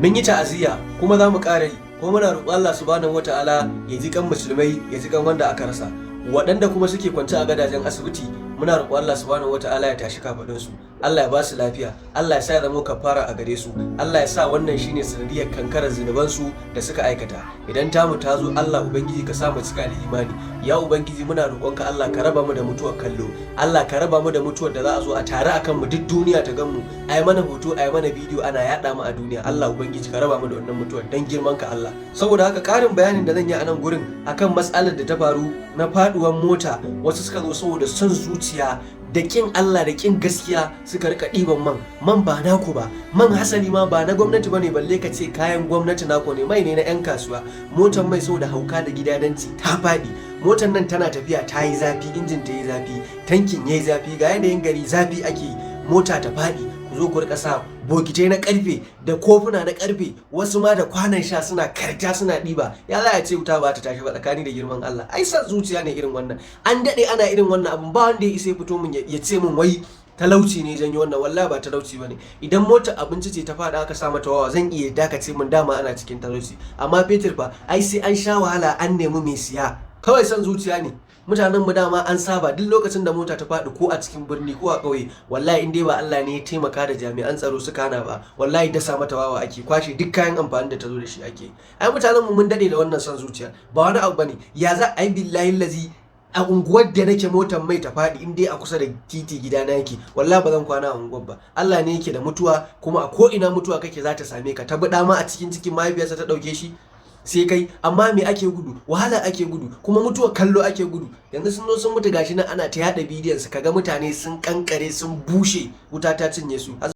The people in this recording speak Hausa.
mun yi ta'aziyya kuma za mu ƙara yi, kuma muna roƙon Allah subhanahu wataala ya ji kan musulmai, ya ji kan wanda aka rasa. Waɗanda kuma suke kwance a gadajen asibiti muna roƙon Allah subhanahu wataala ya tashi kafaɗinsu, Allah ya ba su lafiya, Allah ya sa ya zama kafara a gare su, Allah ya sa wannan shine sanadiyar kankarar zunubansu da suka aikata. Idan tamu ta zo, Allah ubangiji ka sa mu cika da imani. Ya ubangiji muna roƙonka, Allah ka raba mu da mutuwar kallo, Allah ka raba mu da mutuwar da za a zo a tare akan mu duk duniya ta gan mu, a yi mana hoto, a yi mana bidiyo ana yaɗa mu a duniya. Allah ubangiji ka raba mu da wannan mutuwar dan girman ka Allah. Saboda haka ƙarin bayanin da zan yi a nan gurin akan matsalar da ta faru na faduwar mota, wasu suka zo saboda son zuciya da kin Allah da kin gaskiya suka rika ɗiban man ba naku ba, man hasali ma ba na gwamnati bane, balle ka ce kayan gwamnati naku ne, mai ne na 'yan kasuwa. Motar mai saboda hauka da gidadanci ta faɗi, motar nan tana tafiya ta yi zafi, injin ta yi zafi, tankin ya yi zafi, ga yanayin gari zafi ake yi, mota ta faɗi. Ku zo ku rika sa bokitai na karfe da kofuna na karfe, wasu ma da kwanan sha suna karta suna ɗiba. Ya za a ce wuta ba ta tashi ba tsakani da girman Allah? Ai san zuciya ne irin wannan. An daɗe ana irin wannan abun, ba wanda ya isa ya fito min ya ce min wai talauci ne janyo wannan. Wallahi ba talauci bane. Idan motar abinci ce ta faɗa aka sa mata wawa, zan iya dakace min dama ana cikin talauci. Amma fetur fa ai sai an sha wahala an nemi mai siya. Kawai san zuciya ne. Mutanen mu dama an saba duk lokacin da mota ta faɗi, ko a cikin birni ko a ƙauye, wallahi in dai ba Allah ne ya taimaka da jami'an tsaro suka hana ba, wallahi dasa mata wawa ake, kwashe duk kayan amfani da ta zo da shi ake. Ai mutanen mu mun dade da wannan son zuciya, ba wani abu bane. Ya za a yi billahi lazi a unguwar da nake motar mai ta faɗi in dai a kusa da titi gidana yake, wallahi ba zan kwana a unguwar ba. Allah ne yake da mutuwa, kuma a ko ina mutuwa kake za ta same ka. Ta buɗa ma a cikin mahaifiyarsa ta ɗauke shi sai kai. Amma me ake gudu? Wahala ake gudu, kuma mutuwar kallo ake gudu. Yanzu sun zo sun mutu, gashi nan ana ta yada bidiyon su, kaga mutane sun kankare sun bushe, wuta ta cinye su.